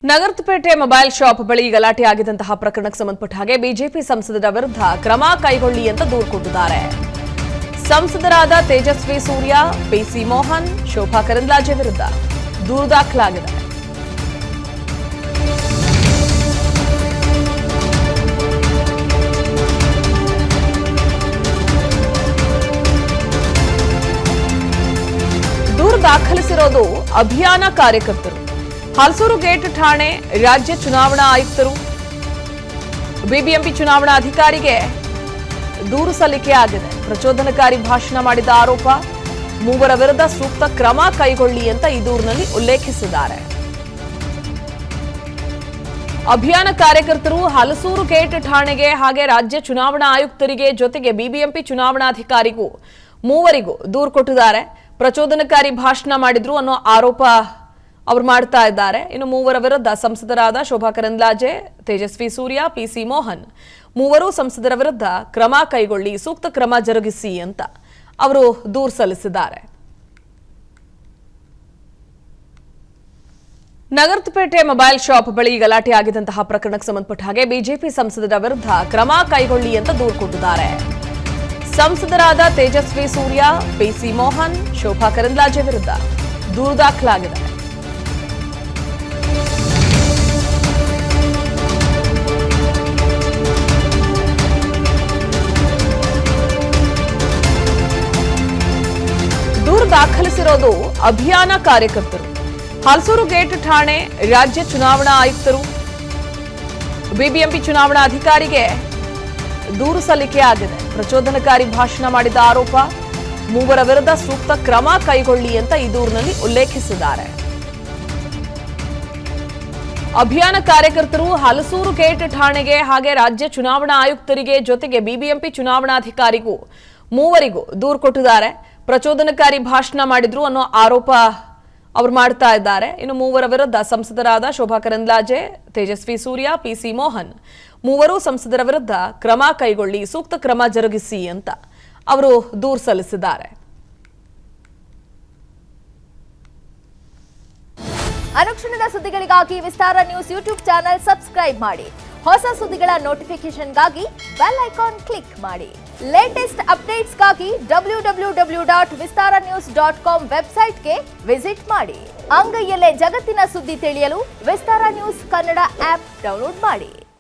Nagarpet mobile shop ಬಳಿ ಗಲಾಟೆ ಆಗಿದ್ದಂತಹ ಪ್ರಕರಣಕ್ಕೆ ಸಂಬಂಧಪಟ್ಟ ಹಾಗೆ ಬಿಜೆಪಿ ಸಂಸದರ ವಿರುದ್ಧ ಕ್ರಮ ಕೈಗೊಳ್ಳಿ ಅಂತ ದೂರು ಕೊಟ್ಟಿದ್ದಾರೆ. ಸಂಸದರಾದ ತೇಜಸ್ವಿ ಸೂರ್ಯ, ಪಿಸಿ ಮೋಹನ್, ಶೋಭಾ ಕರಂದ್ಲಾಜೆ ವಿರುದ್ಧ ದೂರು ದಾಖಲಾಗಿದೆ. ದೂರು ದಾಖಲಿಸಿರೋದು ಅಭಿಯಾನ ಕಾರ್ಯಕರ್ತರು. ಹಲಸೂರು ಗೇಟ್ ಠಾಣೆ ರಾಜ್ಯ ಚುನಾವಣಾ ಆಯುಕ್ತರು ಬಿಬಿಎಂಪಿ ಚುನಾವಣಾ ಅಧಿಕಾರಿಗೆ ದೂರು ಸಲ್ಲಿಕೆಯಾಗಿದೆ. ಪ್ರಚೋದನಕಾರಿ ಭಾಷಣ ಮಾಡಿದ ಆರೋಪ, ಮೂವರ ವಿರುದ್ಧ ಸೂಕ್ತ ಕ್ರಮ ಕೈಗೊಳ್ಳಿ ಅಂತ ಈ ದೂರಿನಲ್ಲಿ ಉಲ್ಲೇಖಿಸಿದ್ದಾರೆ. ಅಭಿಯಾನ ಕಾರ್ಯಕರ್ತರು ಹಲಸೂರು ಗೇಟ್ ಠಾಣೆಗೆ ಹಾಗೆ ರಾಜ್ಯ ಚುನಾವಣಾ ಆಯುಕ್ತರಿಗೆ ಜೊತೆಗೆ ಬಿಬಿಎಂಪಿ ಚುನಾವಣಾಧಿಕಾರಿಗೂ ಮೂವರಿಗೂ ದೂರು ಕೊಟ್ಟಿದ್ದಾರೆ. ಪ್ರಚೋದನಕಾರಿ ಭಾಷಣ ಮಾಡಿದ್ರು ಅನ್ನೋ ಆರೋಪ ಅವರು ಮಾಡ್ತಾ ಇದ್ದಾರೆ. ಇನ್ನು ಮೂವರ ವಿರುದ್ಧ ಸಂಸದರಾದ ಶೋಭಾ ಕರಂದ್ಲಾಜೆ, ತೇಜಸ್ವಿ ಸೂರ್ಯ, ಪಿಸಿ ಮೋಹನ್ ಮೂವರು ಸಂಸದರ ವಿರುದ್ಧ ಕ್ರಮ ಕೈಗೊಳ್ಳಿ, ಸೂಕ್ತ ಕ್ರಮ ಜರುಗಿಸಿ ಅಂತ ಅವರು ದೂರು ಸಲ್ಲಿಸಿದ್ದಾರೆ. ನಗರಪೇಟೆ ಮೊಬೈಲ್ ಶಾಪ್ ಬಳಿ ಗಲಾಟೆ ಆಗಿದ್ದಂತಹ ಪ್ರಕರಣಕ್ಕೆ ಸಂಬಂಧಪಟ್ಟ ಹಾಗೆ ಬಿಜೆಪಿ ಸಂಸದರ ವಿರುದ್ಧ ಕ್ರಮ ಕೈಗೊಳ್ಳಿ ಅಂತ ದೂರು ಕೊಟ್ಟಿದ್ದಾರೆ. ಸಂಸದರಾದ ತೇಜಸ್ವಿ ಸೂರ್ಯ, ಪಿಸಿ ಮೋಹನ್, ಶೋಭಾ ಕರಂದ್ಲಾಜೆ ವಿರುದ್ಧ ದೂರು ದಾಖಲಾಗಿದೆ. ದೂರು ದಾಖಲಿಸಿರೋದು ಅಭಿಯಾನ ಕಾರ್ಯಕರ್ತರು. ಹಲಸೂರು ಗೇಟ್ ಠಾಣೆ ರಾಜ್ಯ ಚುನಾವಣಾ ಆಯುಕ್ತರು ಬಿಬಿಎಂಪಿ ಚುನಾವಣಾ ಅಧಿಕಾರಿಗೆ ದೂರು ಸಲ್ಲಿಕೆಯಾಗಿದೆ. ಪ್ರಚೋದನಕಾರಿ ಭಾಷಣ ಮಾಡಿದ ಆರೋಪ, ಮೂವರ ವಿರುದ್ಧ ಸೂಕ್ತ ಕ್ರಮ ಕೈಗೊಳ್ಳಿ ಅಂತ ಈ ದೂರಿನಲ್ಲಿ ಉಲ್ಲೇಖಿಸಿದ್ದಾರೆ. ಅಭಿಯಾನ ಕಾರ್ಯಕರ್ತರು ಹಲಸೂರು ಗೇಟ್ ಠಾಣೆಗೆ ಹಾಗೆ ರಾಜ್ಯ ಚುನಾವಣಾ ಆಯುಕ್ತರಿಗೆ ಜೊತೆಗೆ ಬಿಬಿಎಂಪಿ ಚುನಾವಣಾಧಿಕಾರಿಗೂ ಮೂವರಿಗೂ ದೂರು ಕೊಟ್ಟಿದ್ದಾರೆ. ಪ್ರಚೋದನಕಾರಿ ಭಾಷಣ ಮಾಡಿದ್ರು ಅನ್ನೋ ಆರೋಪ ಅವರು ಮಾಡ್ತಾ ಇದ್ದಾರೆ. ಇನ್ನು ಮೂವರ ವಿರುದ್ಧ ಸಂಸದರಾದ ಶೋಭಾ ಕರಂದ್ಲಾಜೆ, ತೇಜಸ್ವಿ ಸೂರ್ಯ, ಪಿಸಿ ಮೋಹನ್ ಮೂವರು ಸಂಸದರ ವಿರುದ್ಧ ಕ್ರಮ ಕೈಗೊಳ್ಳಿ, ಸೂಕ್ತ ಕ್ರಮ ಜರುಗಿಸಿ ಅಂತ ಅವರು ದೂರು ಸಲ್ಲಿಸಿದ್ದಾರೆ. ಅನುಕ್ಷಣದ ಸುದ್ದಿಗಳಿಗಾಗಿ ವಿಸ್ತಾರ ನ್ಯೂಸ್ ಯೂಟ್ಯೂಬ್ ಚಾನೆಲ್ ಸಬ್ಸ್ಕ್ರೈಬ್ ಮಾಡಿ. ಹೊಸ ಸುದ್ದಿಗಳ ನೋಟಿಫಿಕೇಶನ್ಗಾಗಿ ಬೆಲ್ ಐಕಾನ್ ಕ್ಲಿಕ್ ಮಾಡಿ. ಲೇಟೆಸ್ಟ್ ಅಪ್ಡೇಟ್ಸ್ಗಾಗಿ www.vistaranews.com ವೆಬ್ಸೈಟ್ಗೆ ವಿಸಿಟ್ ಮಾಡಿ. ಅಂಗೈಯಲ್ಲೇ ಜಗತ್ತಿನ ಸುದ್ದಿ ತಿಳಿಯಲು ವಿಸ್ತಾರ ನ್ಯೂಸ್ ಕನ್ನಡ ಆಪ್ ಡೌನ್ಲೋಡ್ ಮಾಡಿ.